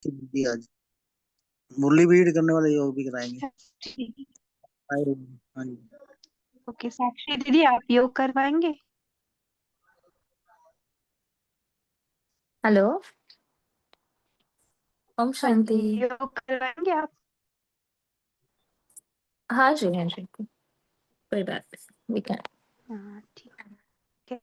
की दी आज। मुरली बीट करने वाले योग भी कराएंगे। साक्षी। हाँ जी। ओके साक्षी दीदी, आप योग करवाएंगे? हेलो। ओम हाँ शांति। जी, योग करवाएंगे आप? हाँ जी, हाँ जी, कोई बात नहीं, वी कैन। हाँ ठीक है।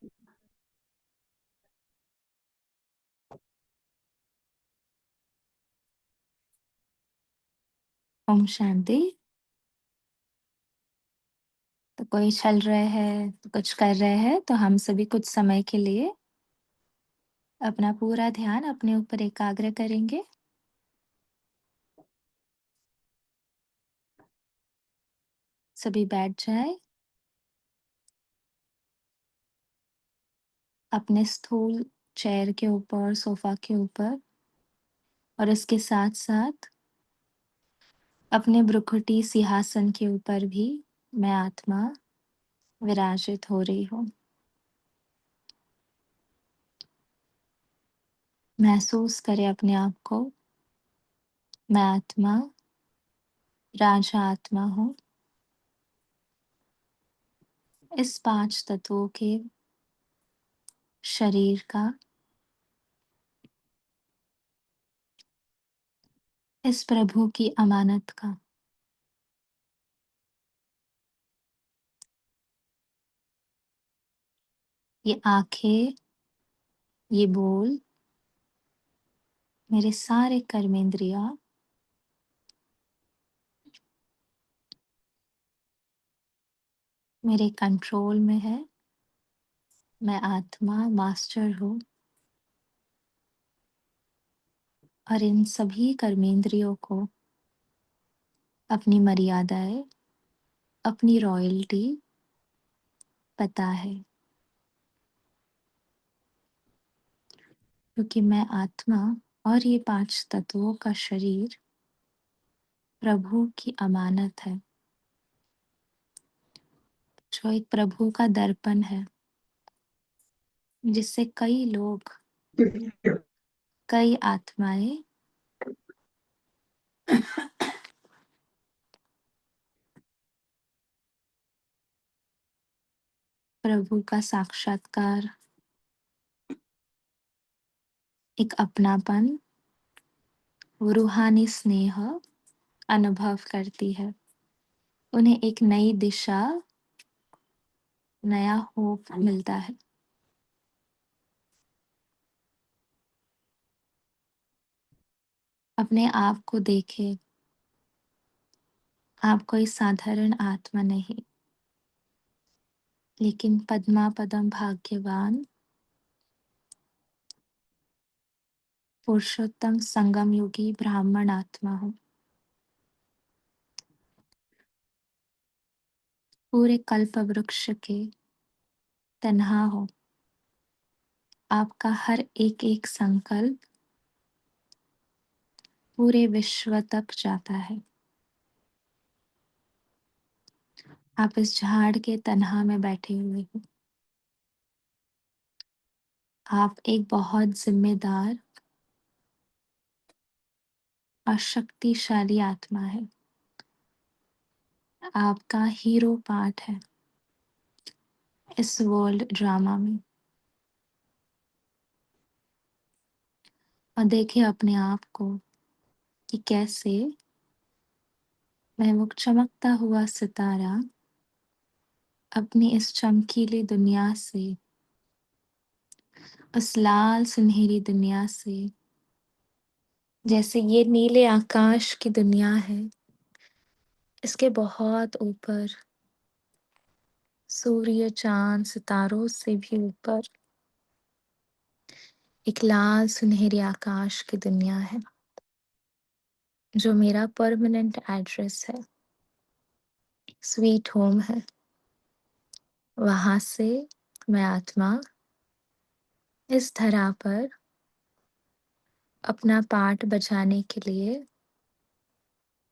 ओम शांति। तो कोई चल रहे हैं तो कुछ कर रहे हैं, तो हम सभी कुछ समय के लिए अपना पूरा ध्यान अपने ऊपर एकाग्र करेंगे। सभी बैठ जाए अपने स्थूल चेयर के ऊपर, सोफा के ऊपर, और इसके साथ साथ अपने भ्रुकुटी सिंहासन के ऊपर भी मैं आत्मा विराजित हो रही हूँ। महसूस करें अपने आप को, मैं आत्मा, राजा आत्मा हूँ। इस 5 तत्वों के शरीर का, इस प्रभु की अमानत का। ये आंखें, ये बोल, मेरे सारे कर्मेंद्रिया, मेरे कंट्रोल में है। मैं आत्मा मास्टर हूँ, और इन सभी कर्मेंद्रियों को अपनी मर्यादाएं, अपनी रॉयल्टी पता है, क्योंकि मैं आत्मा और ये 5 तत्वों का शरीर प्रभु की अमानत है, जो एक प्रभु का दर्पण है, जिससे कई लोग, कई आत्माएं प्रभु का साक्षात्कार, एक अपनापन, रूहानी स्नेह अनुभव करती है। उन्हें एक नई दिशा, नया होप मिलता है। अपने आप को देखें, आप कोई साधारण आत्मा नहीं, लेकिन पद्मा पदम भाग्यवान पुरुषोत्तम संगम योगी ब्राह्मण आत्मा हो। पूरे कल्प वृक्ष के तन्हा हो। आपका हर एक एक संकल्प पूरे विश्व तक जाता है। आप इस झाड़ के तन्हा में बैठे हुए हो। आप एक बहुत जिम्मेदार और शक्तिशाली आत्मा है। आपका हीरो पार्ट है इस वर्ल्ड ड्रामा में। और देखिए अपने आप को कि कैसे मैं वो चमकता हुआ सितारा अपनी इस चमकीली दुनिया से, उस लाल सुनहरी दुनिया से, जैसे ये नीले आकाश की दुनिया है, इसके बहुत ऊपर सूर्य, चांद, सितारों से भी ऊपर एक लाल सुनहरी आकाश की दुनिया है, जो मेरा परमानेंट एड्रेस है, स्वीट होम है। वहां से मैं आत्मा इस धरा पर अपना पार्ट बजाने के लिए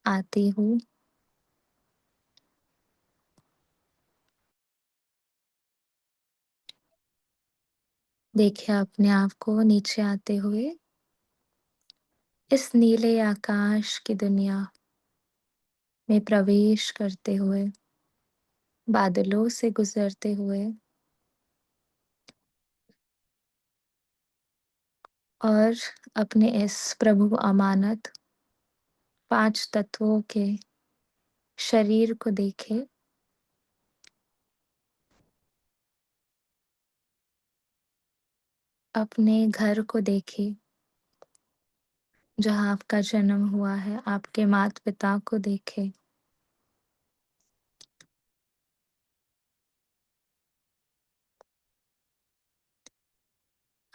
आती हूँ। देखिए अपने आप को नीचे आते हुए, इस नीले आकाश की दुनिया में प्रवेश करते हुए, बादलों से गुजरते हुए और अपने इस प्रभु अमानत 5 तत्वों के शरीर को देखे, अपने घर को देखे जहाँ आपका जन्म हुआ है, आपके माता-पिता को देखे,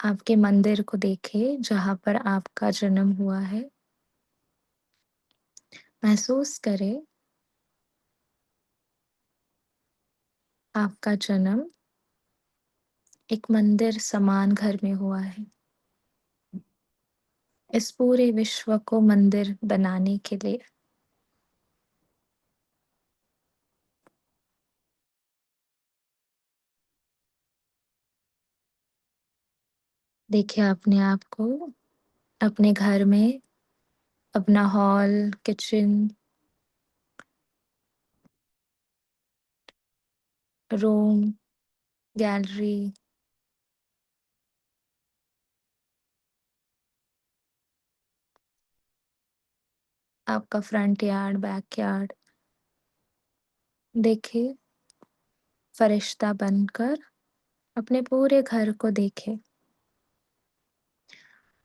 आपके मंदिर को देखे जहाँ पर आपका जन्म हुआ है। महसूस करें आपका जन्म एक मंदिर समान घर में हुआ है। इस पूरे विश्व को मंदिर बनाने के लिए देखिए अपने आप को अपने घर में, अपना हॉल, किचन, रूम, गैलरी, आपका फ्रंट यार्ड, बैक यार्ड देखिए, फरिश्ता बनकर अपने पूरे घर को देखे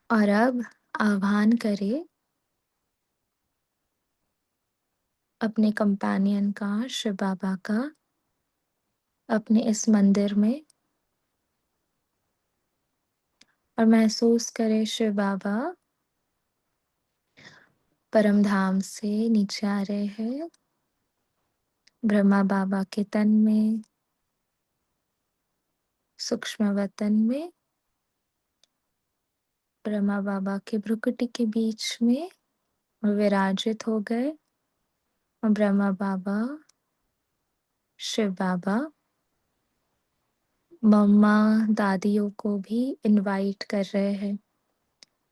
और अब आह्वान करें अपने कंपेनियन का, शिव बाबा का, अपने इस मंदिर में और महसूस करें शिव बाबा परम धाम से नीचे आ रहे हैं, ब्रह्मा बाबा के तन में, सूक्ष्म वतन में, ब्रह्मा बाबा के भ्रुकुटी के बीच में विराजित हो गए और ब्रह्मा बाबा, शिव बाबा मम्मा दादियों को भी इनवाइट कर रहे हैं,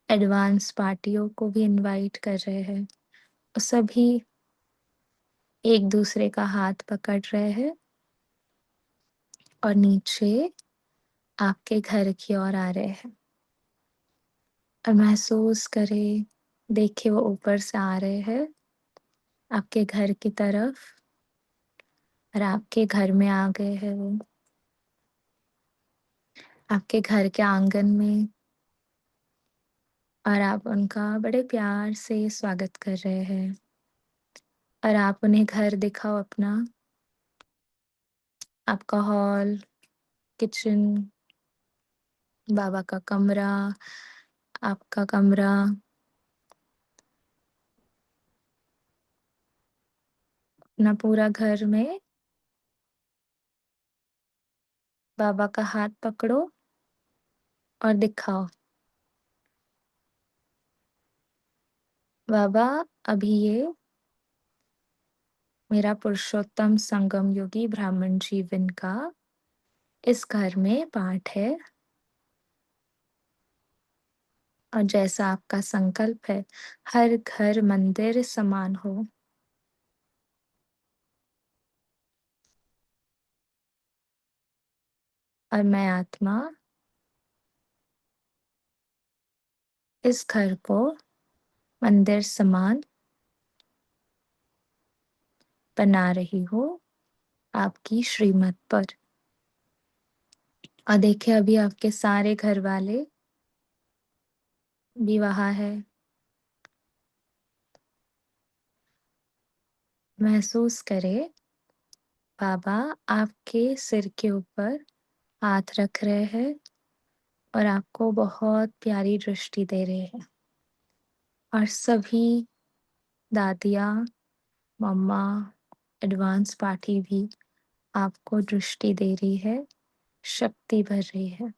एडवांस पार्टियों को भी इनवाइट कर रहे हैं। सभी एक दूसरे का हाथ पकड़ रहे हैं और नीचे आपके घर की ओर आ रहे हैं और महसूस करें, देखिए वो ऊपर से आ रहे हैं आपके घर की तरफ और आपके घर में आ गए हैं वो, आपके घर के आंगन में और आप उनका बड़े प्यार से स्वागत कर रहे हैं और आप उन्हें घर दिखाओ अपना, आपका हॉल, किचन, बाबा का कमरा, आपका कमरा, अपना पूरा घर में बाबा का हाथ पकड़ो और दिखाओ, बाबा अभी ये मेरा पुरुषोत्तम संगम योगी ब्राह्मण जीवन का इस घर में पाठ है और जैसा आपका संकल्प है, हर घर मंदिर समान हो। और मैं आत्मा इस घर को मंदिर समान बना रही हूँ आपकी श्रीमत पर। और देखिए अभी आपके सारे घर वाले भी वहाँ है। महसूस करें बाबा आपके सिर के ऊपर हाथ रख रहे हैं और आपको बहुत प्यारी दृष्टि दे रहे हैं और सभी दादियाँ, मम्मा, एडवांस पार्टी भी आपको दृष्टि दे रही है, शक्ति भर रही है।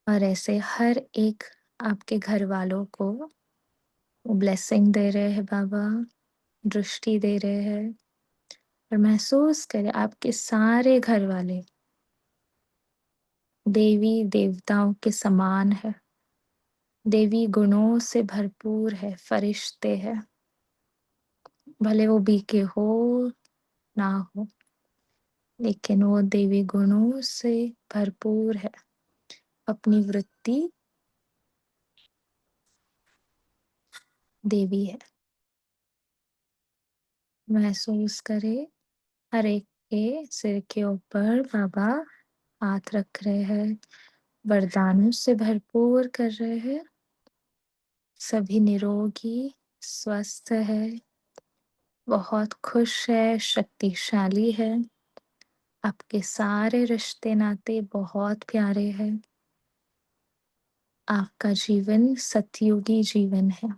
और ऐसे हर एक आपके घर वालों को ब्लेसिंग दे रहे हैं बाबा, दृष्टि दे रहे हैं और महसूस करें आपके सारे घर वाले देवी देवताओं के समान है, देवी गुणों से भरपूर है, फरिश्ते है, भले वो बीके हो ना हो, लेकिन वो देवी गुणों से भरपूर है। अपनी वृत्ति देवी है। महसूस करे हर एक के सिर के ऊपर बाबा हाथ रख रहे हैं, वरदानों से भरपूर कर रहे हैं। सभी निरोगी, स्वस्थ है, बहुत खुश है, शक्तिशाली है। आपके सारे रिश्ते नाते बहुत प्यारे हैं। आपका जीवन सतयुगी जीवन है,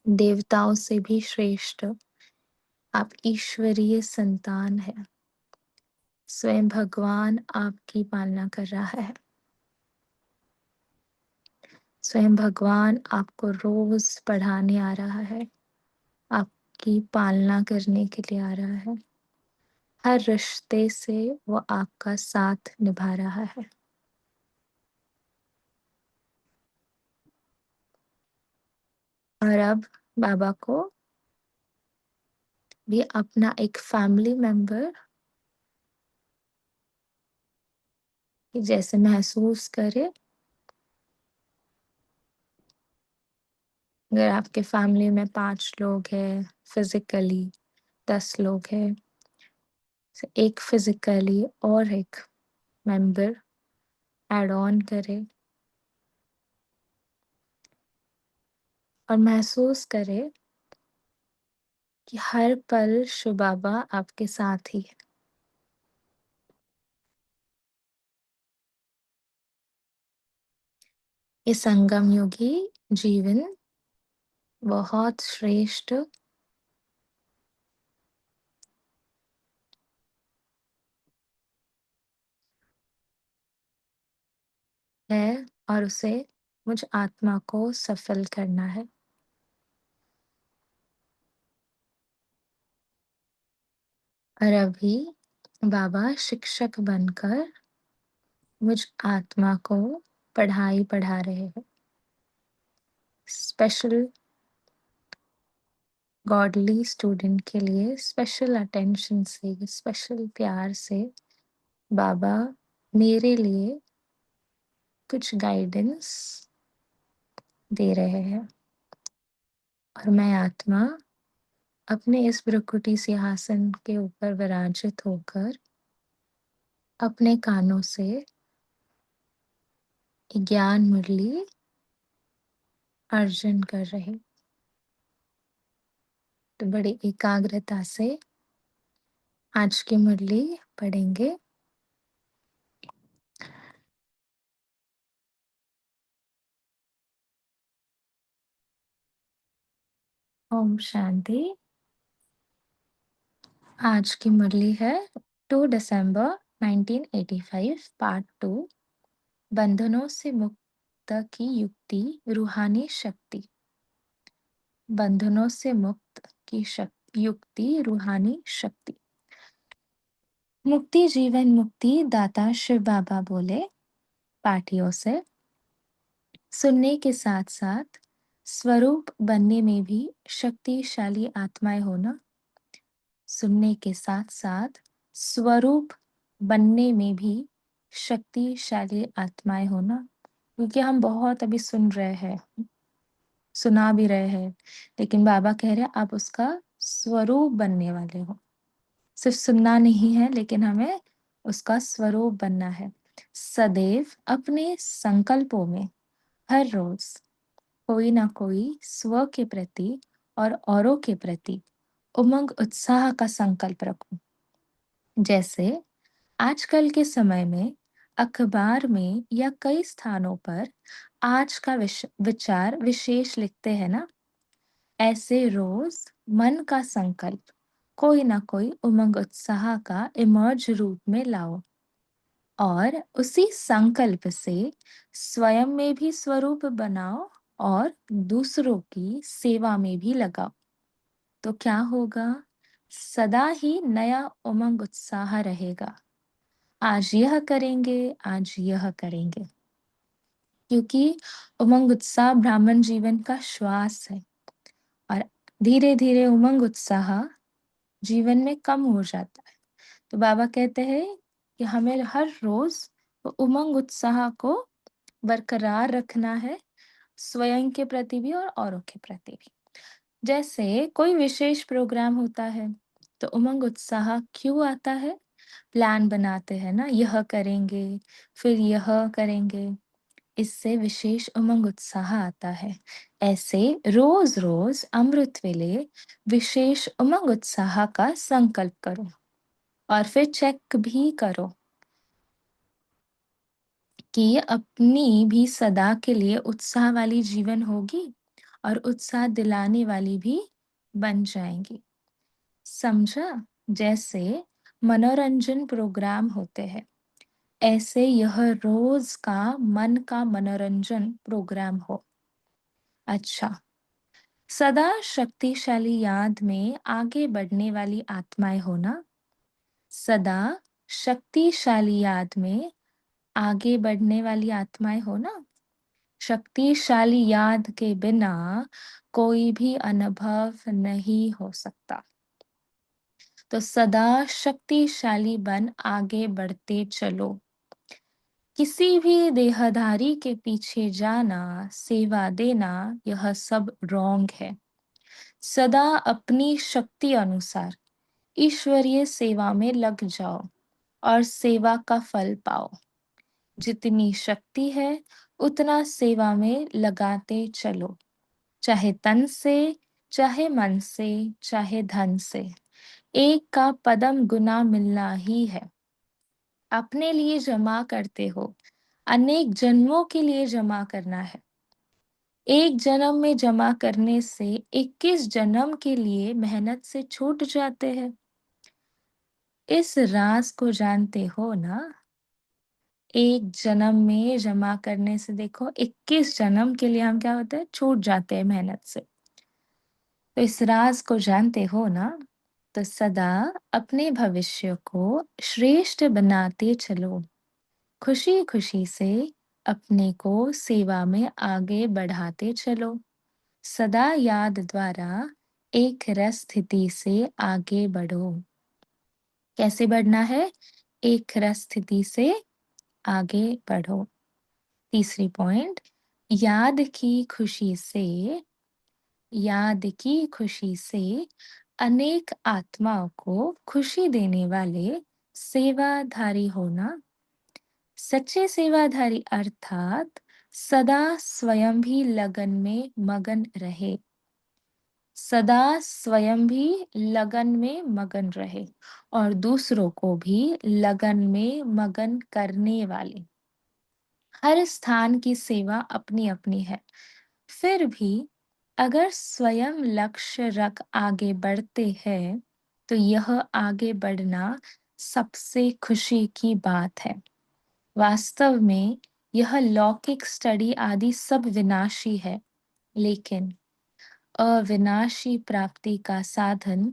देवताओं से भी श्रेष्ठ। आप ईश्वरीय संतान है। स्वयं भगवान आपकी पालना कर रहा है। स्वयं भगवान आपको रोज पढ़ाने आ रहा है, आपकी पालना करने के लिए आ रहा है। हर रिश्ते से वो आपका साथ निभा रहा है। और अब बाबा को भी अपना एक फैमिली मेंबर जैसे महसूस करे। अगर आपके फैमिली में 5 लोग हैं, फिजिकली 10 लोग हैं, तो एक फिजिकली और एक मेंबर ऐड ऑन करे और महसूस करे कि हर पल शिव बाबा आपके साथ ही है। ये संगम युगी जीवन बहुत श्रेष्ठ है और उसे मुझ आत्मा को सफल करना है। और अभी बाबा शिक्षक बनकर मुझ आत्मा को पढ़ाई पढ़ा रहे हैं। स्पेशल गॉडली स्टूडेंट के लिए स्पेशल अटेंशन से, स्पेशल प्यार से बाबा मेरे लिए कुछ गाइडेंस दे रहे हैं। और मैं आत्मा अपने इस भ्रुकुटी सिंहासन के ऊपर विराजित होकर अपने कानों से ज्ञान मुरली अर्जन कर रही। तो बड़ी एकाग्रता से आज की मुरली पढ़ेंगे। ओम शांति। आज की मुरली है 2 दिसंबर 1985 पार्ट 2, बंधनों से मुक्त की युक्ति, रूहानी शक्ति। बंधनों से मुक्त की युक्ति, रूहानी शक्ति। मुक्ति जीवन मुक्ति दाता शिव बाबा बोले पार्टियों से, सुनने के साथ साथ स्वरूप बनने में भी शक्तिशाली आत्माएं होना। सुनने के साथ साथ स्वरूप बनने में भी शक्तिशाली आत्माएं होना, क्योंकि हम बहुत अभी सुन रहे हैं, सुना भी रहे हैं, लेकिन बाबा कह रहे हैं आप उसका स्वरूप बनने वाले हो। सिर्फ सुनना नहीं है, लेकिन हमें उसका स्वरूप बनना है। सदैव अपने संकल्पों में हर रोज कोई ना कोई स्व के प्रति और औरों के प्रति उमंग उत्साह का संकल्प रखो। जैसे आजकल के समय में अखबार में या कई स्थानों पर आज का विचार विशेष लिखते हैं ना, ऐसे रोज मन का संकल्प कोई ना कोई उमंग उत्साह का इमर्ज रूप में लाओ और उसी संकल्प से स्वयं में भी स्वरूप बनाओ और दूसरों की सेवा में भी लगाओ। तो क्या होगा? सदा ही नया उमंग उत्साह रहेगा। आज यह करेंगे, आज यह करेंगे, क्योंकि उमंग उत्साह ब्राह्मण जीवन का श्वास है और धीरे धीरे उमंग उत्साह जीवन में कम हो जाता है। तो बाबा कहते हैं कि हमें हर रोज उमंग उत्साह को बरकरार रखना है, स्वयं के प्रति भी और औरों के प्रति भी। जैसे कोई विशेष प्रोग्राम होता है तो उमंग उत्साह क्यों आता है? प्लान बनाते हैं ना, यह करेंगे फिर यह करेंगे, इससे विशेष उमंग उत्साह आता है। ऐसे रोज रोज अमृत वेले विशेष उमंग उत्साह का संकल्प करो और फिर चेक भी करो कि अपनी भी सदा के लिए उत्साह वाली जीवन होगी और उत्साह दिलाने वाली भी बन जाएंगी। समझा? जैसे मनोरंजन प्रोग्राम होते हैं, ऐसे यह रोज का मन का मनोरंजन प्रोग्राम हो। अच्छा, सदा शक्तिशाली याद में आगे बढ़ने वाली आत्माएं हो ना? सदा शक्तिशाली याद में आगे बढ़ने वाली आत्माएं हो ना? शक्तिशाली याद के बिना कोई भी अनुभव नहीं हो सकता। तो सदा शक्तिशाली बन आगे बढ़ते चलो। किसी भी देहधारी के पीछे जाना, सेवा देना, यह सब रॉन्ग है। सदा अपनी शक्ति अनुसार ईश्वरीय सेवा में लग जाओ और सेवा का फल पाओ। जितनी शक्ति है उतना सेवा में लगाते चलो, चाहे तन से, चाहे मन से, चाहे धन से। एक का पदम गुना मिलना ही है। अपने लिए जमा करते हो, अनेक जन्मों के लिए जमा करना है। एक जन्म में जमा करने से 21 जन्म के लिए मेहनत से छूट जाते हैं। इस राज को जानते हो ना? एक जन्म में जमा करने से देखो 21 जन्म के लिए हम क्या होते हैं, छूट जाते हैं मेहनत से। तो इस राज को जानते हो ना? तो सदा अपने भविष्य को श्रेष्ठ बनाते चलो। खुशी खुशी से अपने को सेवा में आगे बढ़ाते चलो। सदा याद द्वारा एक रस स्थिति से आगे बढ़ो। कैसे बढ़ना है? एक रस स्थिति से आगे बढ़ो। तीसरी पॉइंट, याद की खुशी से, याद की खुशी से अनेक आत्माओं को खुशी देने वाले सेवाधारी होना। सच्चे सेवाधारी अर्थात सदा स्वयं भी लगन में मगन रहे, सदा स्वयं भी लगन में मगन रहे और दूसरों को भी लगन में मगन करने वाले। हर स्थान की सेवा अपनी अपनी है, फिर भी अगर स्वयं लक्ष्य रख आगे बढ़ते हैं तो यह आगे बढ़ना सबसे खुशी की बात है। वास्तव में यह लौकिक स्टडी आदि सब विनाशी है, लेकिन अविनाशी प्राप्ति का साधन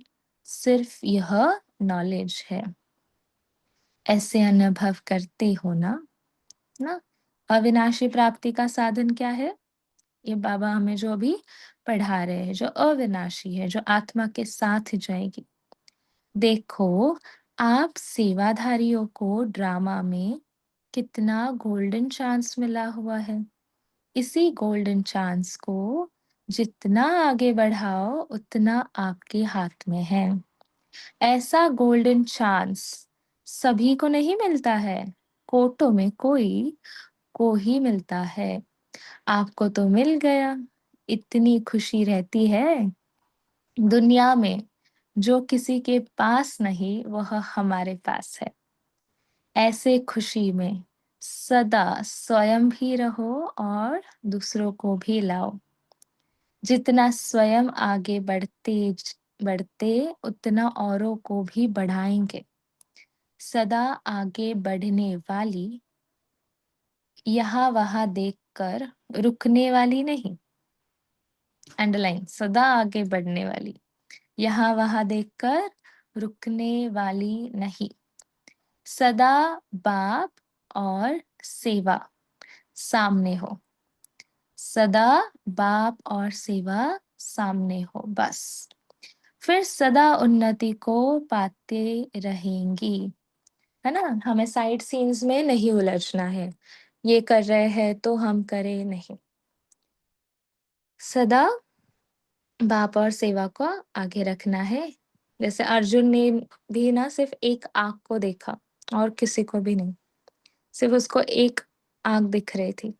सिर्फ यह नॉलेज है। ऐसे अनुभव करते हो ना? अविनाशी प्राप्ति का साधन क्या है? ये बाबा हमें जो अभी पढ़ा रहे हैं, जो अविनाशी है, जो आत्मा के साथ जाएगी। देखो, आप सेवाधारियों को ड्रामा में कितना गोल्डन चांस मिला हुआ है। इसी गोल्डन चांस को जितना आगे बढ़ाओ उतना आपके हाथ में है। ऐसा गोल्डन चांस सभी को नहीं मिलता है, कोटों में कोई को ही मिलता है। आपको तो मिल गया, इतनी खुशी रहती है दुनिया में। जो किसी के पास नहीं वह हमारे पास है। ऐसे खुशी में सदा स्वयं भी रहो और दूसरों को भी लाओ। जितना स्वयं आगे बढ़ते उतना औरों को भी बढ़ाएंगे। सदा आगे बढ़ने वाली, यहाँ वहां देखकर रुकने वाली नहीं। अंडरलाइन, सदा आगे बढ़ने वाली, यहाँ वहां देखकर रुकने वाली नहीं। सदा बाप और सेवा सामने हो। सदा बाप और सेवा सामने हो, बस। फिर सदा उन्नति को पाते रहेंगी, है ना। हमें साइड सीन्स में नहीं उलझना है, ये कर रहे हैं तो हम करें नहीं। सदा बाप और सेवा को आगे रखना है। जैसे अर्जुन ने भी ना सिर्फ एक आंख को देखा और किसी को भी नहीं, सिर्फ उसको एक आंख दिख रही थी।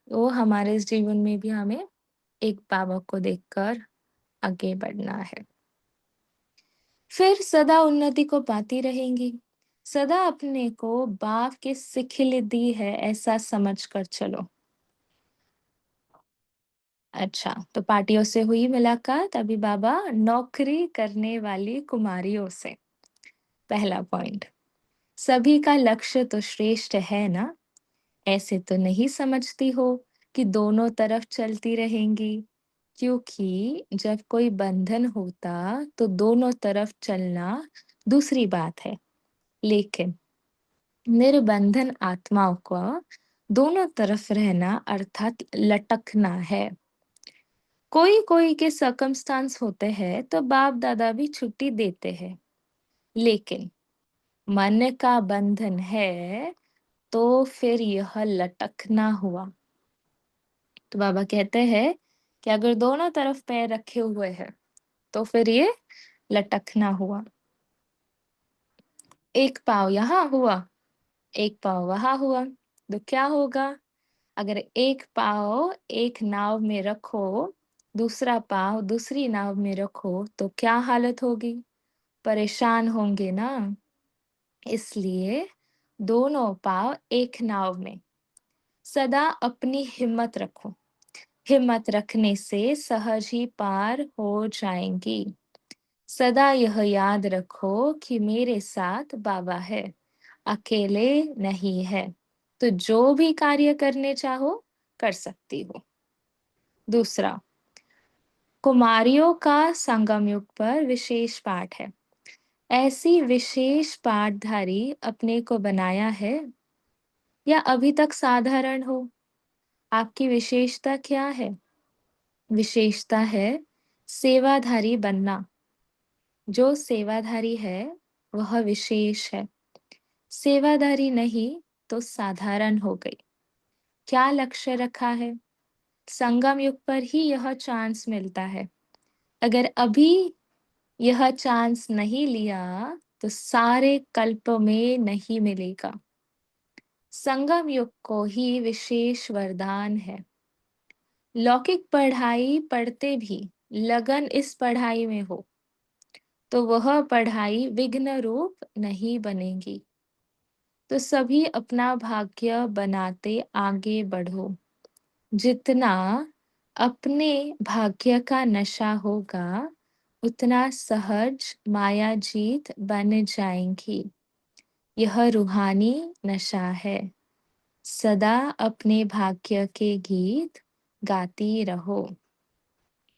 वो हमारे इस जीवन में भी हमें एक बाबा को देखकर आगे बढ़ना है। फिर सदा उन्नति को पाती रहेंगी। सदा अपने को बाप के सिखिल दी है ऐसा समझकर चलो। अच्छा, तो पार्टियों से हुई मुलाकात, अभी बाबा नौकरी करने वाली कुमारियों से। पहला पॉइंट, सभी का लक्ष्य तो श्रेष्ठ है ना। ऐसे तो नहीं समझती हो कि दोनों तरफ चलती रहेंगी, क्योंकि जब कोई बंधन होता तो दोनों तरफ चलना दूसरी बात है, लेकिन निर्बंधन आत्माओं को दोनों तरफ रहना अर्थात लटकना है। कोई कोई के सर्कमस्टांस होते हैं तो बाप दादा भी छुट्टी देते हैं, लेकिन मन का बंधन है तो फिर यह लटकना हुआ। तो बाबा कहते हैं कि अगर दोनों तरफ पैर रखे हुए हैं तो फिर ये लटकना हुआ। एक पाँव यहाँ हुआ, एक पाँव वहां हुआ, तो क्या होगा। अगर एक पाँव एक नाव में रखो, दूसरा पाँव दूसरी नाव में रखो, तो क्या हालत होगी, परेशान होंगे ना। इसलिए दोनों पाँव एक नाव में। सदा अपनी हिम्मत रखो, हिम्मत रखने से सहज ही पार हो जाएंगी। सदा यह याद रखो कि मेरे साथ बाबा है, अकेले नहीं है, तो जो भी कार्य करने चाहो कर सकती हो। दूसरा, कुमारियों का संगम युग पर विशेष पाठ है। ऐसी विशेष पाठधारी अपने को बनाया है या अभी तक साधारण हो। आपकी विशेषता क्या है। विशेषता है सेवाधारी बनना। जो सेवाधारी है वह विशेष है, सेवाधारी नहीं तो साधारण हो गई। क्या लक्ष्य रखा है। संगम युग पर ही यह चांस मिलता है। अगर अभी यह चांस नहीं लिया तो सारे कल्प में नहीं मिलेगा। संगम युग को ही विशेष वरदान है। लौकिक पढ़ाई पढ़ते भी लगन इस पढ़ाई में हो तो वह पढ़ाई विघ्न रूप नहीं बनेगी। तो सभी अपना भाग्य बनाते आगे बढ़ो। जितना अपने भाग्य का नशा होगा उतना सहज माया जीत बन जाएंगी। यह रूहानी नशा है। सदा अपने भाग्य के गीत गाती रहो,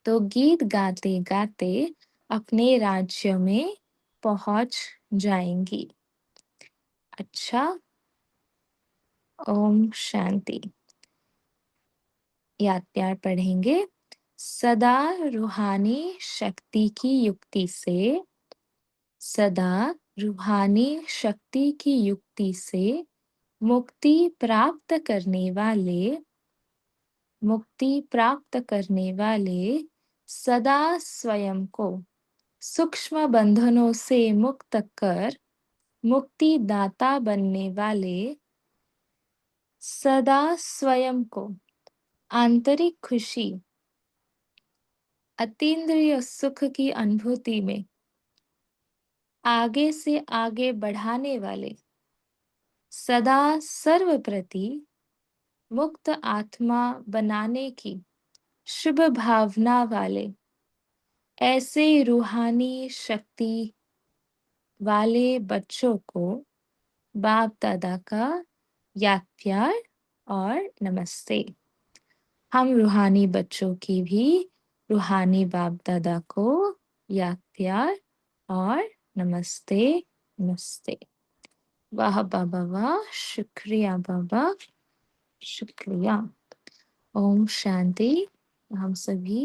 तो गीत गाते गाते अपने राज्य में पहुंच जाएंगी। अच्छा, ओम शांति। याद प्यार पढ़ेंगे। सदा रूहानी शक्ति की युक्ति से, सदा रूहानी शक्ति की युक्ति से मुक्ति प्राप्त करने वाले, मुक्ति प्राप्त करने वाले सदा स्वयं को सूक्ष्म बंधनों से मुक्त कर मुक्ति दाता बनने वाले सदा स्वयं को आंतरिक खुशी, अतीन्द्रिय सुख की अनुभूति में आगे से आगे बढ़ाने वाले, सदा सर्वप्रति मुक्त आत्मा बनाने की शुभ भावना वाले, ऐसे रूहानी शक्ति वाले बच्चों को बाप दादा का याद प्यार और नमस्ते। हम रूहानी बच्चों की भी रूहानी बाप दादा को याद प्यार और नमस्ते नमस्ते। वाह बाबा वाह, शुक्रिया बाबा, शुक्रिया। ओम शांति। हम सभी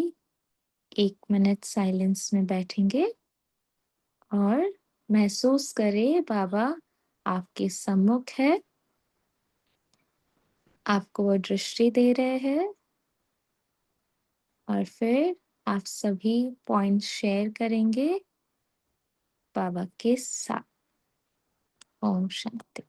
1 मिनट साइलेंस में बैठेंगे और महसूस करें बाबा आपके सम्मुख है, आपको वो दृष्टि दे रहे हैं और फिर आप सभी पॉइंट शेयर करेंगे बाबा के साथ। ओम शांति।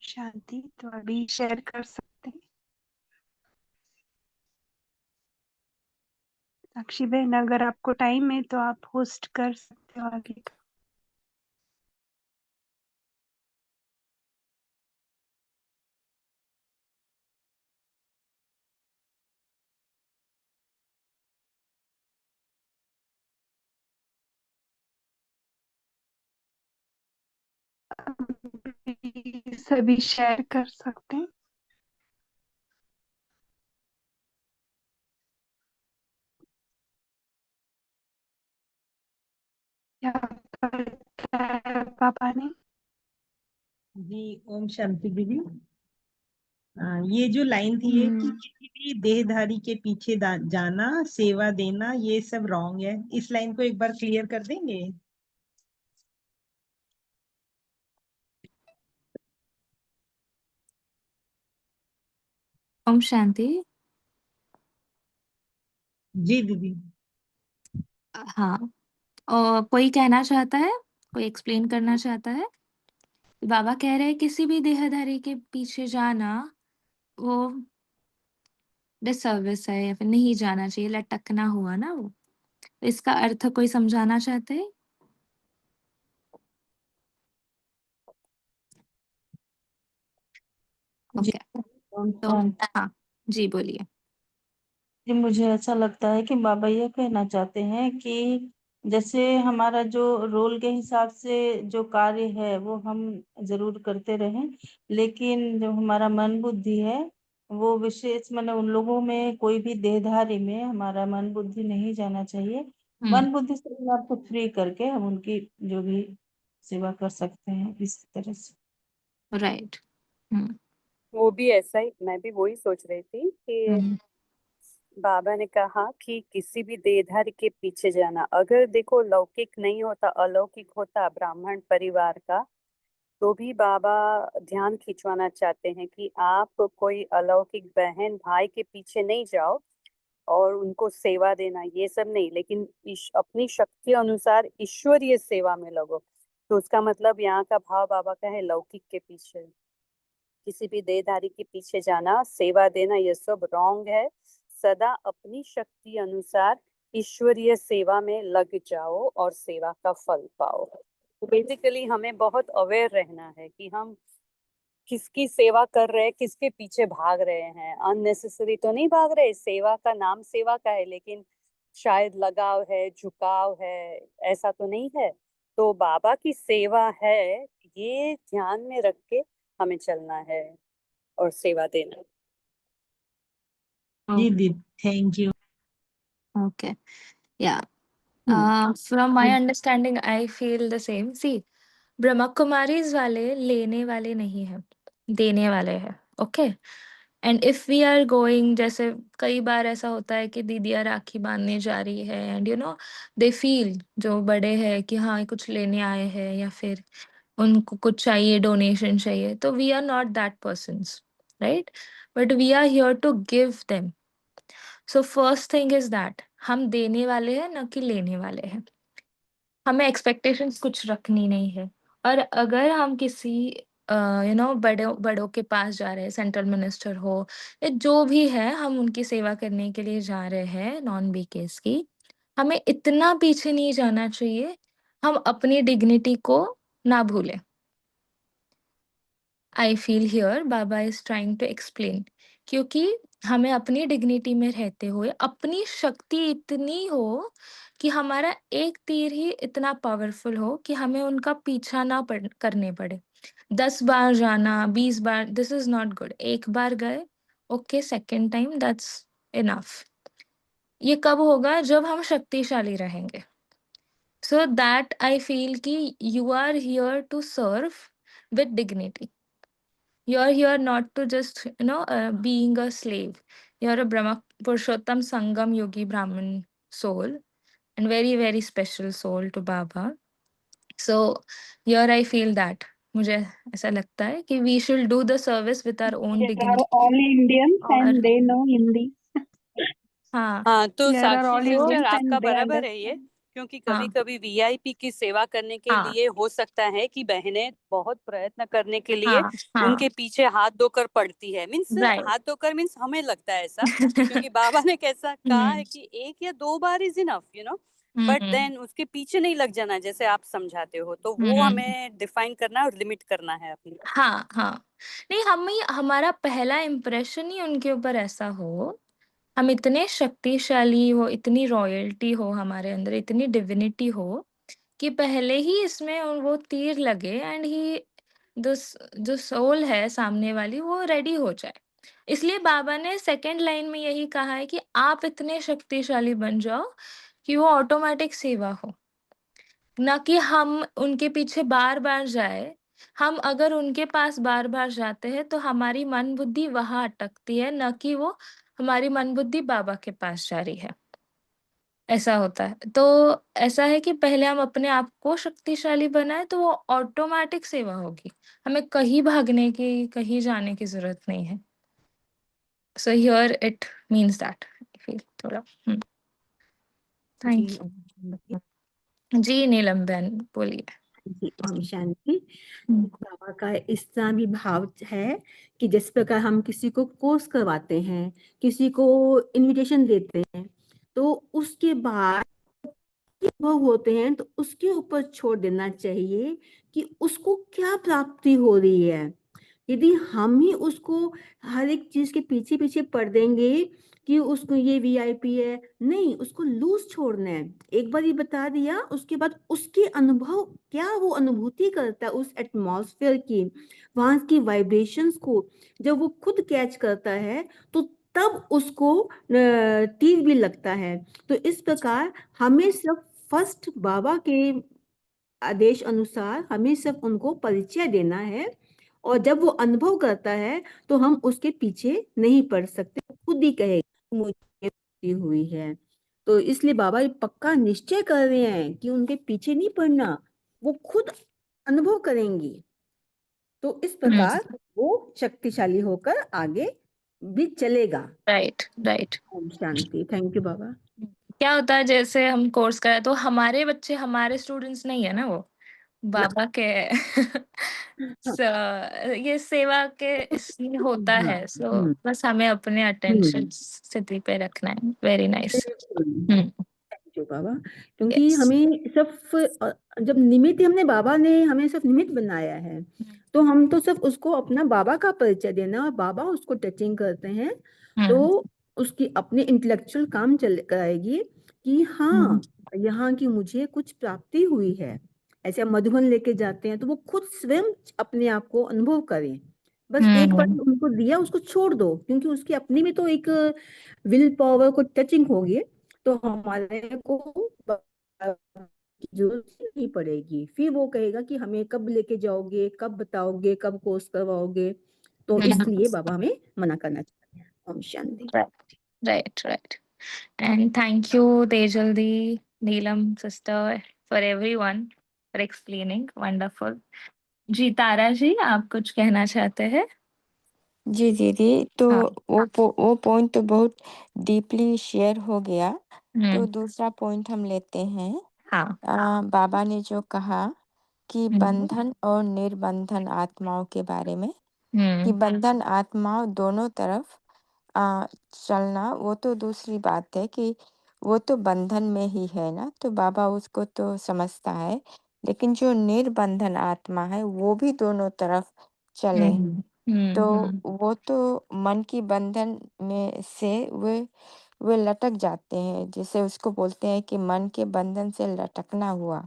शांति। तो अभी शेयर कर सकते हैं। साक्षी बहन, अगर आपको टाइम है तो आप होस्ट कर सकते हो आगे का। अभी सभी शेयर कर सकते हैं। क्या बताया पापा ने? जी ओम शांति दीदी। ये जो लाइन थी ये कि किसी भी देहधारी के पीछे जाना, सेवा देना, ये सब रॉन्ग है। इस लाइन को एक बार क्लियर कर देंगे? ओम शांति। जी दीदी। हाँ, और कोई कहना चाहता है, कोई एक्सप्लेन करना चाहता है? बाबा कह रहे हैं किसी भी देहधारी के पीछे जाना वो डिसर्विस है या फिर नहीं जाना चाहिए, लटकना हुआ ना वो। इसका अर्थ कोई समझाना चाहते हैं? जी ओके, ओम तो शांति। हाँ जी बोलिए। जी, मुझे ऐसा लगता है कि बाबा ये कहना चाहते हैं कि जैसे हमारा जो रोल के हिसाब से जो कार्य है वो हम जरूर करते रहें, लेकिन जो हमारा मन बुद्धि है वो विशेष मतलब उन लोगों में, कोई भी देहधारी में हमारा मन बुद्धि नहीं जाना चाहिए। मन बुद्धि से अपने आप को फ्री करके हम उनकी जो भी सेवा कर सकते हैं इस तरह से। राइट। वो भी ऐसा ही, मैं भी वही सोच रही थी कि बाबा ने कहा कि किसी भी देहधारी के पीछे जाना, अगर देखो लौकिक नहीं होता, अलौकिक होता ब्राह्मण परिवार का, तो भी बाबा ध्यान खिंचवाना चाहते हैं कि आप कोई अलौकिक बहन भाई के पीछे नहीं जाओ और उनको सेवा देना ये सब नहीं, लेकिन अपनी शक्ति अनुसार ईश्वरीय सेवा में लगो। तो उसका मतलब यहाँ का भाव बाबा का है लौकिक के पीछे, किसी भी देहधारी के पीछे जाना, सेवा देना, ये सब रॉन्ग है। सदा अपनी शक्ति अनुसार ईश्वरीय सेवा में लग जाओ और सेवा का फल पाओ। तो बेसिकली हमें बहुत अवेयर रहना है कि हम किसकी सेवा कर रहे हैं, किसके पीछे भाग रहे हैं। अननेसेसरी तो नहीं भाग रहे, सेवा का नाम सेवा का है, लेकिन शायद लगाव है, झुकाव है, ऐसा तो नहीं है। तो बाबा की सेवा है, ये ध्यान में रख के हमें चलना है। और सेवा देना। जी दीदी, thank you. Okay. Yeah. From my understanding, I feel the same. See, Brahma Kumaris वाले लेने वाले नहीं है, देने वाले हैं. Okay. And if we are going, जैसे कई बार ऐसा होता है कि दीदियाँ राखी बांधने जा रही है एंड दे फील, जो बड़े हैं, कि हाँ कुछ लेने आए हैं या फिर उनको कुछ चाहिए, डोनेशन चाहिए, तो we are not that persons, right? But we are here to give them. So first thing is that हम देने वाले हैं, न कि लेने वाले हैं. हमें एक्सपेक्टेशंस कुछ रखनी नहीं है. और अगर हम किसी बड़ों बड़ों के पास जा रहे हैं, सेंट्रल मिनिस्टर हो या जो भी है, हम उनकी सेवा करने के लिए जा रहे हैं नॉन बी केस की, हमें इतना पीछे नहीं जाना चाहिए. हम अपनी डिग्निटी को ना भूलें. I feel here Baba is trying to explain, क्योंकि हमें अपनी डिग्निटी में रहते हुए अपनी शक्ति इतनी हो कि हमारा एक तीर ही इतना पावरफुल हो कि हमें उनका पीछा ना करने पड़े. 10 बार जाना, 20 बार, दिस इज नॉट गुड. एक बार गए, okay, second time that's enough. ये कब होगा? जब हम शक्तिशाली रहेंगे. सो दैट आई फील कि you are here to serve with dignity. You're here not to just, being a slave. You're a Brahma Purushottam Sangam Yogi Brahmin soul, and very, very special soul to Baba. So here I feel that मुझे ऐसा लगता है कि we should do the service with our own There are dignity. all Indians और and they know Hindi. हाँ, हाँ, तो There are Sakshi all sister Indians आपका and they बराबर है ये, understand. क्योंकि हाँ, कभी कभी वीआईपी की सेवा करने के हाँ, लिए हो सकता है कि बहनें बहुत प्रयत्न करने के लिए हाँ, हाँ, उनके पीछे हाथ धोकर पड़ती है. Means right. हाथ धोकर मीन्स हमें लगता है ऐसा, क्योंकि बाबा ने कैसा कहा है कि 1 या 2 बार इज इनफ, बट देन उसके पीछे नहीं लग जाना, जैसे आप समझाते हो. तो वो हमें डिफाइन करना और लिमिट करना है अपनी. हाँ, हाँ. नहीं, हमारा पहला इम्प्रेशन ही उनके ऊपर ऐसा हो, हम इतने शक्तिशाली हो, इतनी रॉयल्टी हो हमारे अंदर, इतनी डिविनिटी हो कि पहले ही इसमें वो तीर लगे एंड ही जो सोल है सामने वाली, वो रेडी हो जाए. इसलिए बाबा ने सेकंड लाइन में यही कहा है कि आप इतने शक्तिशाली बन जाओ कि वो ऑटोमेटिक सेवा हो, ना कि हम उनके पीछे बार बार जाए. हम अगर उनके पास बार बार जाते हैं तो हमारी मन बुद्धि वहां अटकती है, ना कि वो हमारी मन बुद्धि बाबा के पास जा रही है. ऐसा होता है. तो ऐसा है कि पहले हम अपने आप को शक्तिशाली बनाए तो वो ऑटोमेटिक सेवा होगी. हमें कहीं भागने की, कहीं जाने की जरूरत नहीं है. So here it means that feel थोड़ा. थैंक जी ओम शांति। यू. जी नीलम बहन बोलिए. जी ओम शांति। हम्म, बाबा का इस तरह भी भाव है कि जिस प्रकार हम किसी को कोर्स करवाते हैं, किसी को इनविटेशन देते हैं, तो उसके बाद अनुभव होते हैं तो उसके ऊपर छोड़ देना चाहिए कि उसको क्या प्राप्ति हो रही है. यदि हम ही उसको हर एक चीज के पीछे पीछे पड़ देंगे कि उसको ये वीआईपी है, नहीं, उसको लूज छोड़ना है. एक बार ये बता दिया, उसके बाद उसके अनुभव, क्या वो अनुभूति करता है उस एटमॉस्फेयर की, वहां की वाइब्रेशंस को, जब वो खुद कैच करता है तो तब उसको तीर भी लगता है. तो इस प्रकार हमें सिर्फ फर्स्ट बाबा के आदेश अनुसार हमें सिर्फ उनको परिचय देना है, और जब वो अनुभव करता है तो हम उसके पीछे नहीं पड़ सकते, खुद ही कहेगा मुझे प्राप्ति हुई है. तो इसलिए बाबा ये पक्का निश्चय कर रहे हैं कि उनके पीछे नहीं पड़ना, वो खुद अनुभव करेंगी. तो इस प्रकार वो शक्तिशाली होकर आगे भी चलेगा. Right, right. ओम शांति. थैंक यू बाबा. क्या होता है, जैसे हम कोर्स करें तो हमारे बच्चे हमारे स्टूडेंट्स नहीं है ना, वो बाबा के ये सेवा के इसमें होता है. सो बस हमें अपने अटेंशन स्थिति पे रखना है. Very nice. थैंक यू बाबा. क्योंकि यस. हमें सिर्फ जब निमित्त, हमने बाबा ने हमें सिर्फ निमित्त बनाया है, तो हम तो सिर्फ उसको अपना बाबा का परिचय देना, और बाबा उसको टचिंग करते हैं तो उसकी अपने इंटेलेक्चुअल काम चल कराएगी कि हाँ यहाँ की मुझे कुछ प्राप्ति हुई है. ऐसे हम मधुबन लेके जाते हैं तो वो खुद स्वयं अपने आप को अनुभव करें बस एक बार उनको दिया, उसको छोड़ दो, क्योंकि उसकी अपनी में तो एक विल पावर को टचिंग होगी, तो हमारे को की जरूरत नहीं पड़ेगी। फिर वो कहेगा कि हमें कब लेके जाओगे, कब बताओगे, कब कोर्स करवाओगे, तो इसलिए बाबा हमें मना करना चाहते हैं। Om Shanti. Right, right. And thank you, Tejaldi, Neelam, sister, for everyone for explaining. Wonderful. जी तारा जी, आप कुछ कहना चाहते हैं? जी दीदी, तो हाँ। वो पॉइंट तो बहुत डीपली शेयर हो गया। तो हम्म। दूसरा पॉइंट हम लेते हैं। हाँ। बाबा ने जो कहा कि हम्म। बंधन और निर्बंधन आत्माओं के बारे में, कि हम्म। बंधन आत्माओं दोनों तरफ चलना, वो तो दूसरी बात है कि वो तो बंधन में ही है ना, तो बाबा उसको तो समझता है, लेकिन जो निर्बंधन आत्मा है वो भी दोनों तरफ चले, तो वो तो मन की बंधन में से वे लटक जाते हैं, जैसे उसको बोलते हैं कि मन के बंधन से लटकना हुआ।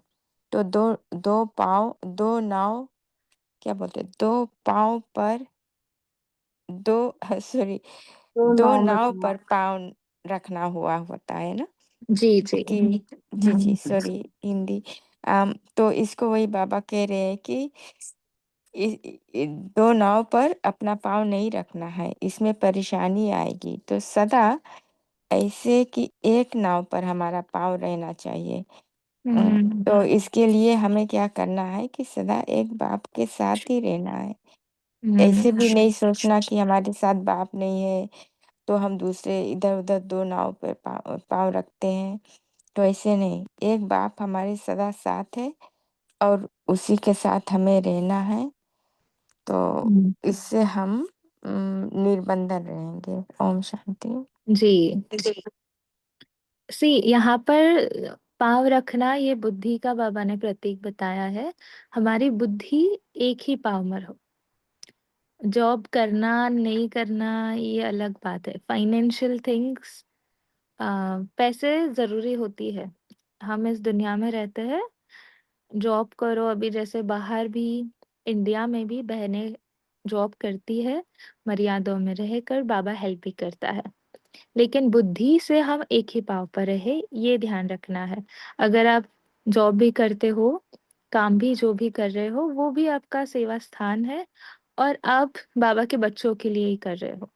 तो दो दो पाँव, दो नाव, क्या बोलते हैं, दो पाँव पर दो सॉरी तो दो नाम नाव रखना। पर पाँव रखना हुआ होता है ना, जी जी। कि जी सॉरी हिंदी। तो इसको वही बाबा कह रहे हैं कि दो नाव पर अपना पाँव नहीं रखना है, इसमें परेशानी आएगी। तो सदा ऐसे कि एक नाव पर हमारा पाँव रहना चाहिए। तो इसके लिए हमें क्या करना है कि सदा एक बाप के साथ ही रहना है। ऐसे भी नहीं सोचना कि हमारे साथ बाप नहीं है तो हम दूसरे इधर-उधर दो नाव पे पाँव रखते हैं, तो ऐसे नहीं। एक बाप हमारे सदा साथ है और उसी के साथ हमें रहना है, तो इससे हम निर्बंधन रहेंगे। ओम शांति। जी। जी। सी यहाँ पर पाँव रखना, ये बुद्धि का बाबा ने प्रतीक बताया है। हमारी बुद्धि एक ही पाँव में हो। जॉब करना नहीं करना ये अलग बात है। फाइनेंशियल थिंग्स, पैसे जरूरी होती है। हम इस दुनिया में रहते हैं, जॉब करो। अभी जैसे बाहर भी, इंडिया में भी बहनें जॉब करती है, मर्यादाओं में रहकर बाबा हेल्प भी करता है। लेकिन बुद्धि से हम एक ही पाँव पर रहे, ये ध्यान रखना है। अगर आप जॉब भी करते हो, काम भी जो भी कर रहे हो, वो भी आपका सेवा स्थान है और आप बाबा के बच्चों के लिए ही कर रहे हो।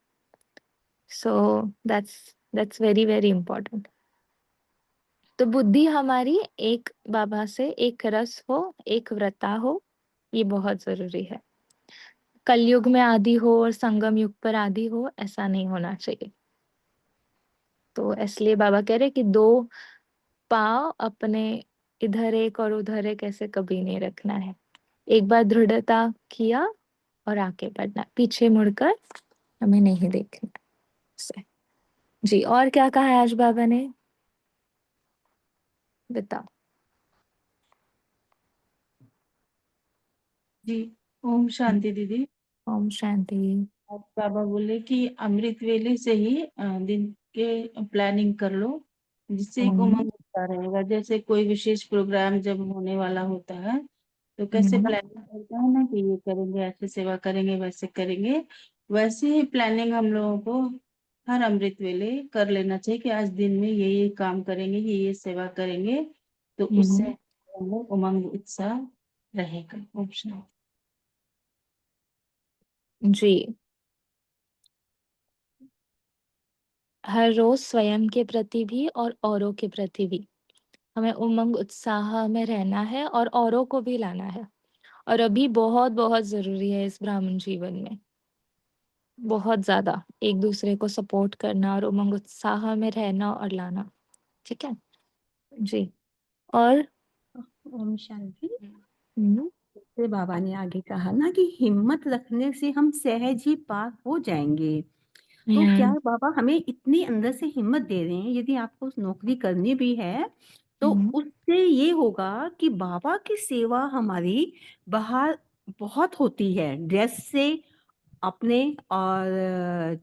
So that's very very important. तो बुद्धि हमारी एक बाबा से एक रस हो, एक व्रता हो, ये बहुत जरूरी है। कलयुग में आदि हो और संगम युग पर आदि हो, ऐसा नहीं होना चाहिए। तो इसलिए बाबा कह रहे कि दो पाँव अपने इधर एक और उधर एक ऐसे कभी नहीं रखना है। एक बार दृढ़ता किया और आगे बढ़ना, पीछे मुड़कर हमें नहीं देखना से। जी, और क्या कहा है आज बाबा ने, बताओ। जी, ओम शांति दीदी। ओम शांति। आज बाबा बोले कि अमृत वेले से ही दिन के प्लानिंग कर लो, जिससे एक उमंग होता रहेगा। जैसे कोई विशेष प्रोग्राम जब होने वाला होता है तो कैसे प्लानिंग करते हैं ना कि ये करेंगे, ऐसे सेवा करेंगे, वैसे करेंगे, वैसे ही प्लानिंग हम लोगों को हर अमृत वेले कर लेना चाहिए कि आज दिन में ये काम करेंगे, ये सेवा करेंगे, तो उससे हम लोग उमंग उत्साह रहेगा। ओम शांति। जी, हर रोज स्वयं के प्रति भी और औरों के प्रति भी हमें उमंग उत्साह में रहना है और औरों को भी लाना है। और अभी बहुत बहुत जरूरी है इस ब्राह्मण जीवन में, बहुत ज्यादा एक दूसरे को सपोर्ट करना और उमंग उत्साह में रहना और लाना। ठीक है जी। और ओम शांति। हम्म, से बाबा ने आगे कहा ना कि हिम्मत रखने से हम सहज ही पार हो जाएंगे। तो क्या बाबा हमें इतनी अंदर से हिम्मत दे रहे हैं, यदि आपको नौकरी करनी भी है तो उससे ये होगा कि बाबा की सेवा हमारी बाहर बहुत होती है, ड्रेस से, अपने और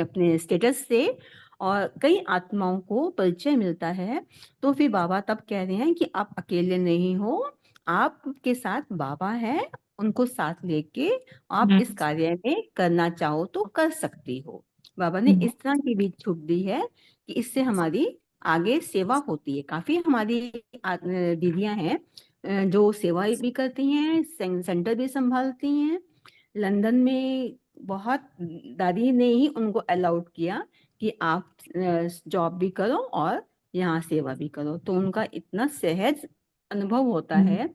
अपने स्टेटस से, और कई आत्माओं को परिचय मिलता है। तो फिर बाबा तब कह रहे हैं कि आप अकेले नहीं हो, आपके साथ बाबा है उनको साथ लेके आप इस कार्य में करना चाहो तो कर सकती हो। बाबा ने इस तरह की भी छूट दी है कि इससे हमारी आगे सेवा होती है। काफी हमारी दीदियां हैं जो सेवा भी करती हैं, सेंटर भी संभालती हैं। लंदन में बहुत दादी ने ही उनको अलाउड किया कि आप जॉब भी करो और यहाँ सेवा भी करो, तो उनका इतना सहज अनुभव होता है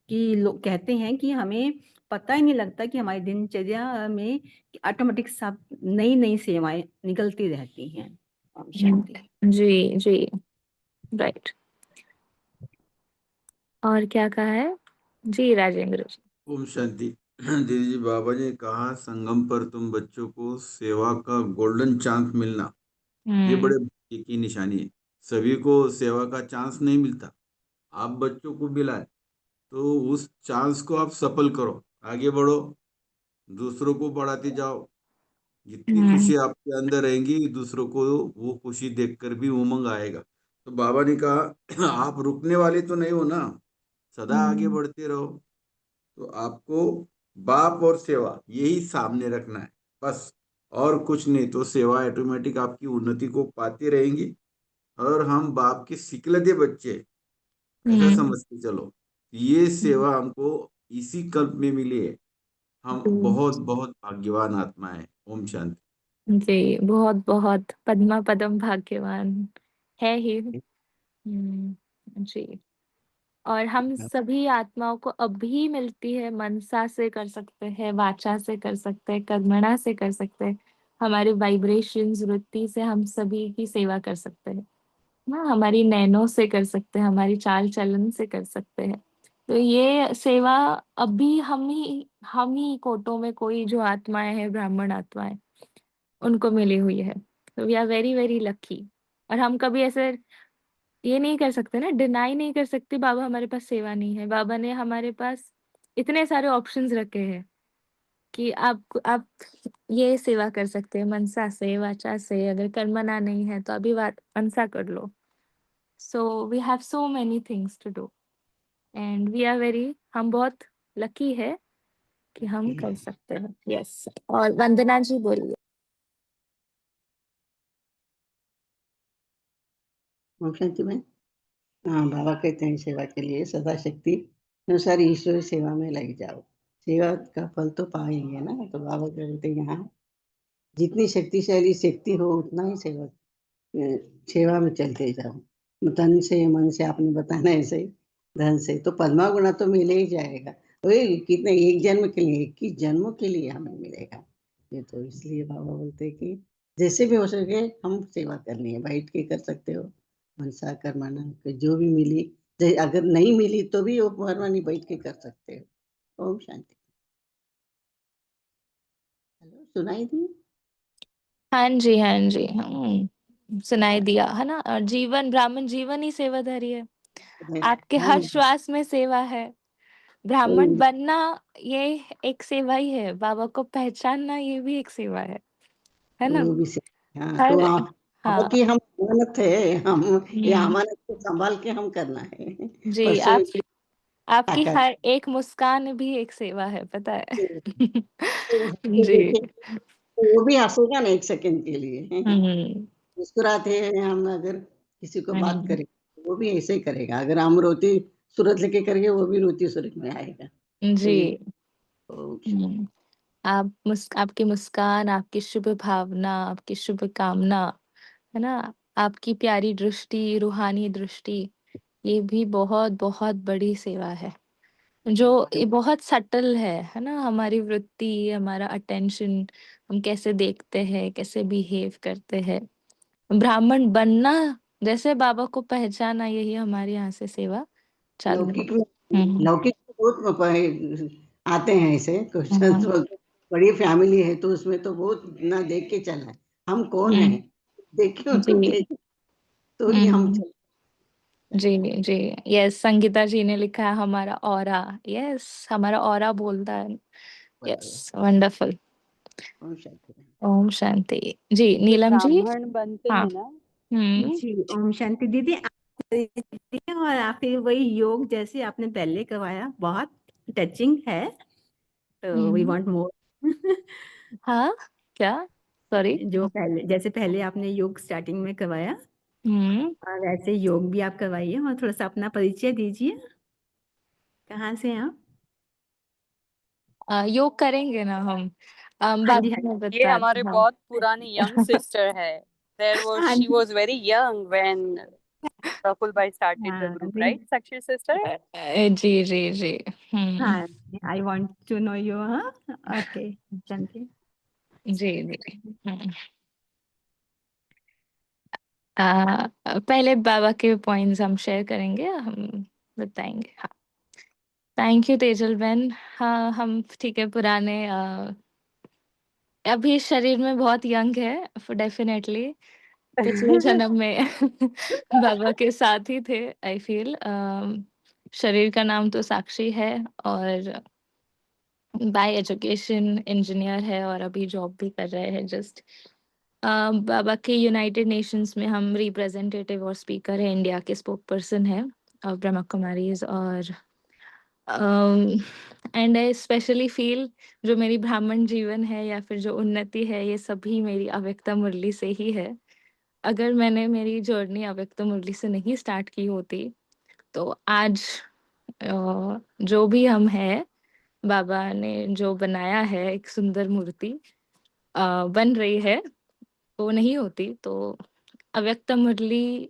कि लोग कहते हैं कि हमें पता ही नहीं लगता कि हमारी दिनचर्या में ऑटोमेटिक सब नई नई सेवाएं निकलती रहती हैं। ओम शांति। जी जी, राइट। और क्या कहा है जी राजेंद्र जी? ओम शांति। दीदी जी, बाबा ने कहा संगम पर तुम बच्चों को सेवा का गोल्डन चांस मिलना, ये बड़े भाग्य की निशानी है। सभी को सेवा का चांस नहीं मिलता। आप बच्चों को मिला है तो उस चांस को आप सफल करो, आगे बढ़ो, दूसरों को बढ़ाते जाओ। जितनी खुशी आपके अंदर रहेंगी, दूसरों को वो खुशी देखकर भी उमंग आएगा। तो बाबा ने कहा आप रुकने वाले तो नहीं हो ना, सदा आगे बढ़ते रहो। तो आपको बाप और सेवा यही सामने रखना है बस, और कुछ नहीं। तो सेवा ऑटोमेटिक आपकी उन्नति को पाती रहेंगी। और हम बाप के सिकलते बच्चे, ऐसा समझ के चलो, ये सेवा हमको इसी कल्प में मिली है। हम बहुत बहुत भाग्यवान आत्मा है। ओम शांति। जी, बहुत बहुत पद्मा पदम भाग्यवान है ही। जी। और हम सभी आत्माओं को अभी मिलती है, मनसा से कर सकते हैं, वाचा से कर सकते हैं, कर्मणा से कर सकते हैं, हमारे वाइब्रेशंस वृत्ति से हम सभी की सेवा कर सकते हैं ना, हमारी नैनों से कर सकते हैं, हमारी चाल चलन से कर सकते हैं। तो ये सेवा अभी हम ही कोटों में कोई जो आत्माएं हैं, ब्राह्मण आत्माएं, उनको मिली हुई है। तो we are very very lucky. और हम कभी ऐसे ये नहीं कर सकते ना, डिनाई नहीं कर सकते बाबा हमारे पास सेवा नहीं है। बाबा ने हमारे पास इतने सारे ऑप्शंस रखे हैं कि आप ये सेवा कर सकते हैं मनसा से, वाचा से। अगर कर्मना नहीं है तो अभी मनसा कर लो। So we have so many things to do and we are very, हम बहुत लकी है कि हम कर सकते हैं। यस। और वंदना जी बोलिए। ओम शांति में। हाँ, बाबा कहते हैं सेवा के लिए सदा शक्ति अनुसार ईश्वर सेवा में लग जाओ, सेवा का फल तो पाएंगे ना। तो बाबा कहते हैं यहाँ जितनी शक्तिशाली शक्ति हो उतना ही सेवा में चलते जाओ। तन से मन से आपने बताना ऐसे ही, धन से तो पद्मा गुणा तो मिले ही जाएगा। वही कितने एक जन्म के लिए, 21 जन्मों के लिए हमें मिलेगा ये। तो इसलिए बाबा बोलते हैं कि जैसे भी हो सके हम सेवा करनी है। बैठ के कर सकते हो, मनसा कर्मणा जो भी मिली, अगर नहीं मिली तो भी वो परमानी बैठ के कर सकते हो। ओम शांति। हेलो, सुनाई दी? हाँ जी, हाँ जी, सुनाई दिया है ना। और जीवन, ब्राह्मण जीवन ही सेवाधारी है। आपके हर श्वास में सेवा है। ब्राह्मण बनना ये एक सेवा ही है। बाबा को पहचानना ये भी एक सेवा है ना। वो भी हाँ, हर तो हाँ कि हम अमानत है, हम ये हम्म, अमानत को संभाल के हम करना है। जी। परसों आपकी हर एक मुस्कान भी एक सेवा है, पता है। जी। वो भी हंसेगा ना एक सेकंड के लिए। मुस्कुराते हैं हम, अगर किसी को बात करें वो भी ऐसे ही करेगा। अगर हम रोती सूरत लेके करेंगे वो भी रोती सूरत में आएगा। जी। आपकी मुस्कान, आपकी शुभ भावना, आपकी शुभ कामना, है ना, आपकी प्यारी दृष्टि, रूहानी दृष्टि, ये भी बहुत बहुत बड़ी सेवा है, जो ये बहुत सटल है ना। हमारी वृत्ति, हमारा अटेंशन, हम कैसे देखते हैं, कैसे बिहेव करते हैं। ब्राह्मण बनना, जैसे बाबा को पहचाना, यही हमारे यहाँ से सेवा चालू है। लौकिक बहुत आते हैं ऐसे क्वेश्चन। तो बड़ी फैमिली है तो उसमें तो बहुत ना देख के चलना है हम कौन है, देखे उनके तो ही हम चल। जी जी, यस। संगीता जी ने लिखा है हमारा ऑरा। यस, हमारा ऑरा बोलता है। Yes, wonderful. ओम शांति। जी जो नीलम जी। ब्राह्मण बनते हाँ। हैं ना, जी ओम शांति दीदी। और फिर वही योग जैसे आपने पहले करवाया बहुत टचिंग है तो वी वांट मोर। हाँ, क्या? सॉरी। जो पहले, जैसे पहले आपने योग स्टार्टिंग में करवाया, वैसे योग भी आप करवाइए और थोड़ा सा अपना परिचय दीजिए। कहाँ से हैं आप? योग करेंगे ना हम। हाँ जी, बाबा हाँ ने जी, ये बताया हमारे था। बहुत पुरानी यंग सिस्टर है. हाँ She ji, was very young when Praful Bhai started the हाँ group, जी, right, Sakshi sister? जी जी जी। हाँ जी, I want to know you. हाँ, ओके, चलिए। जी जी। पहले बाबा के पॉइंट्स हम शेयर करेंगे, हम बताएंगे। हाँ, थैंक यू तेजल बहन। हाँ, हम ठीक है, पुराने अभी शरीर में बहुत यंग है डेफिनेटली। पिछले जन्म में बाबा के साथ ही थे, आई फील। शरीर का नाम तो साक्षी है और बाय एजुकेशन इंजीनियर है और अभी जॉब भी कर रहे हैं जस्ट। बाबा के यूनाइटेड नेशंस में हम रिप्रेजेंटेटिव और स्पीकर है, इंडिया के स्पोक पर्सन है ऑफ ब्रह्मा कुमारीज। और एंड आई स्पेशली फील जो मेरी ब्राह्मण जीवन है या फिर जो उन्नति है, ये सभी मेरी अव्यक्ता मुरली से ही है। अगर मैंने मेरी जर्नी अव्यक्ता मुरली से नहीं स्टार्ट की होती तो आज जो भी हम हैं, बाबा ने जो बनाया है, एक सुंदर मूर्ति बन रही है, वो नहीं होती। तो अव्यक्ता मुरली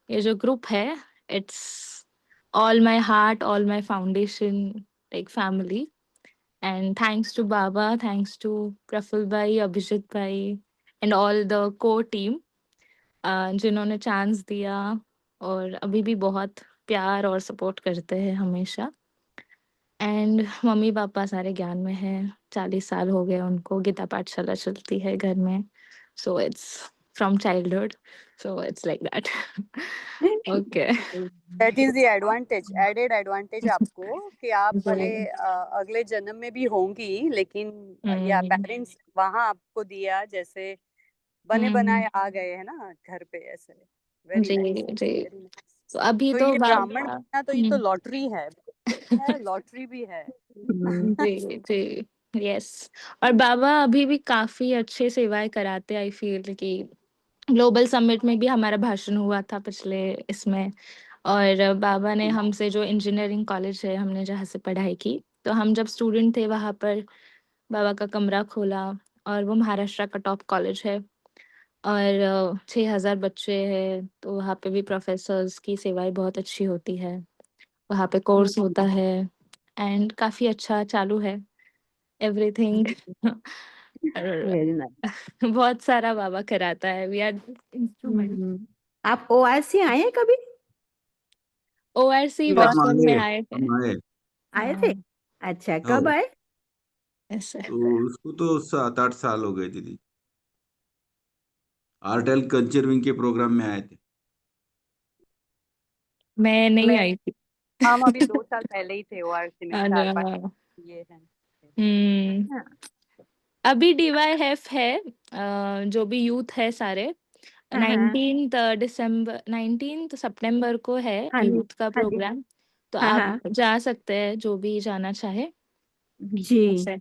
ये जो ग्रुप है, it's all my heart, all my foundation, like family. And thanks to Baba, thanks to Prafull भाई, अभिजीत भाई and all the core team जिन्होंने चांस दिया और अभी भी बहुत प्यार और सपोर्ट करते हैं हमेशा। एंड मम्मी पापा सारे ज्ञान में हैं, 40 साल हो गए उनको, गीता पाठशाला चलती है घर में। So it's from childhood, so it's like that. Okay. That is the advantage, added advantage आपको कि आप भले अगले जन्म में भी होंगी, लेकिन या पेरेंट्स वहां आपको दिया, जैसे बने बनाए आ गए है ना घर पे, ऐसे। वेरी जी नाइस, जी। Very nice. तो अभी तो तो ये ब्राह्मण बाबा बनना तो ये तो लॉटरी है, लॉटरी भी है. जी जी, यस। और बाबा अभी भी काफी अच्छे सेवाएं कराते, आई फील कि ग्लोबल समिट में भी हमारा भाषण हुआ था पिछले इसमें। और बाबा ने हमसे, जो इंजीनियरिंग कॉलेज है हमने जहाँ से पढ़ाई की, तो हम जब स्टूडेंट थे वहाँ पर बाबा का कमरा खोला। और वो महाराष्ट्र का टॉप कॉलेज है और 6000 बच्चे हैं, तो वहाँ पे भी प्रोफेसर्स की सेवाएं बहुत अच्छी होती है। वहाँ पे कोर्स होता है एंड काफी अच्छा चालू है एवरीथिंग। Very nice. बहुत सारा बाबा कराता है। We are instrument. आप ORC आए हैं कभी? ORC हम बचपन में आए, आए थे। हम आए। आए थे? अच्छा, कब हाँ, आए? ऐसे तो उसको तो 7-8 साल हो गए दीदी। आर्ट एंड कल्चर विंग के प्रोग्राम में आए थे। मैं नहीं आई थी। हम अभी 2 साल पहले ही थे ORC में, 4-5 ये है. हम्म। अभी DYF है, जो भी यूथ है सारे। 19 सितंबर को है हाँ यूथ का हाँ जी, प्रोग्राम। तो हाँ आप हाँ जा सकते हैं, जो भी जाना चाहे। जी। ऐसे।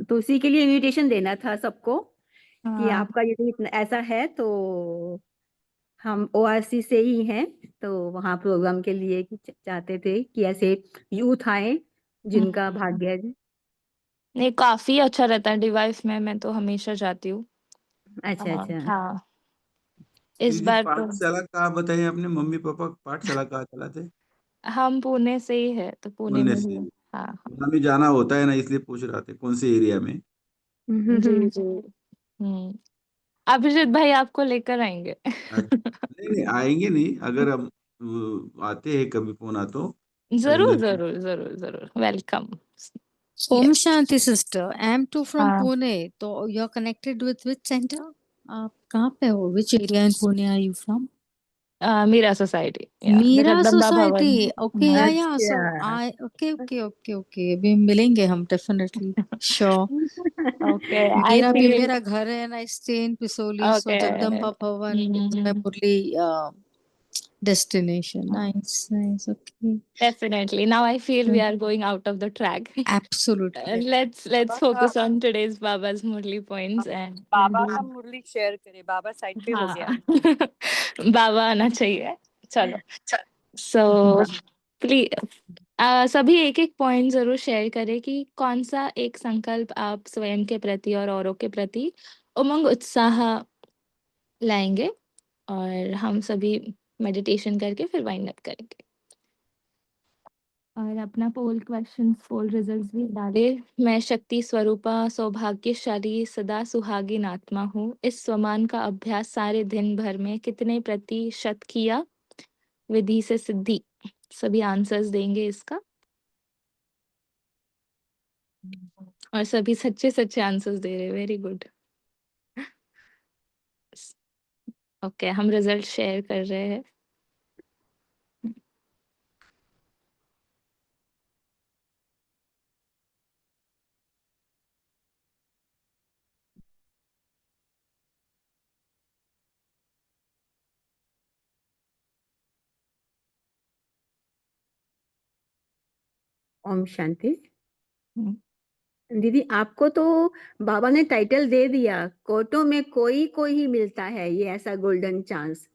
तो उसी के लिए इनविटेशन देना था सबको कि हाँ। आपका यदि इतना ऐसा है तो हम ORC से ही हैं, तो वहाँ प्रोग्राम के लिए चाहते थे कि ऐसे यूथ आए जिनका भाग्य है। नहीं, काफी अच्छा रहता है डिवाइस में, मैं तो हमेशा जाती हूँ। अच्छा अच्छा। हाँ, इस दीदी बार तो पाठशाला कहाँ बताइए आपने? मम्मी पापा पाठशाला कहाँ चलाते? हम पुणे से ही है, तो पुणे पुणे में से। ही है। हाँ हाँ। पुणे में जाना होता है ना, इसलिए पूछ रहा था कौन से एरिया में। जी जी। अभिजीत भाई आपको लेकर आएंगे। नहीं नहीं, आएंगे नहीं, अगर हम आते हैं कभी पुणे तो जरूर उधर। जरूर जरूर जरूर, welcome. Om Shanti sister, I am too from हाँ, Pune. So you're connected with which center? आप कहाँ पे हो? Which area in Pune are you from? Meera society या Meera Jagdamba Bhavan. Society. Okay, yeah. So अच्छा। okay. अभी मिलेंगे हम definitely. Sure. ओके, आई मेरा भी फील। मेरा घर है and I stay in Pisoli. So okay. Jagdamba भवन मैं मुरली destination. Nice, nice. Okay. Definitely. Now I feel we are going out of the track. Absolutely. Let's focus on today's Baba's Murli points and बाबा का मुरली share करे, बाबा side पे हो गया। हाँ बाबा आना चाहिए। चलो सो प्लीज सभी एक एक पॉइंट जरूर शेयर करें कि कौन सा एक संकल्प आप स्वयं के प्रति और औरों के प्रति उमंग उत्साह लाएंगे और हम सभी मेडिटेशन करके फिर वाइंड अप करेंगे और अपना पोल रिजल्ट्स भी डाले। मैं शक्ति स्वरूपा सौभाग्यशाली सदा सुहागिन आत्मा हूँ। इस स्वमान का अभ्यास सारे दिन भर में कितने प्रतिशत किया, विधि से सिद्धि। सभी आंसर्स देंगे इसका और सभी सच्चे सच्चे आंसर्स दे रहे। Very good. ओके हम रिजल्ट शेयर कर रहे हैं। ओम शांति। दीदी आपको तो बाबा ने टाइटल दे दिया, कोर्टों में कोई कोई ही मिलता है ये ऐसा गोल्डन चांस।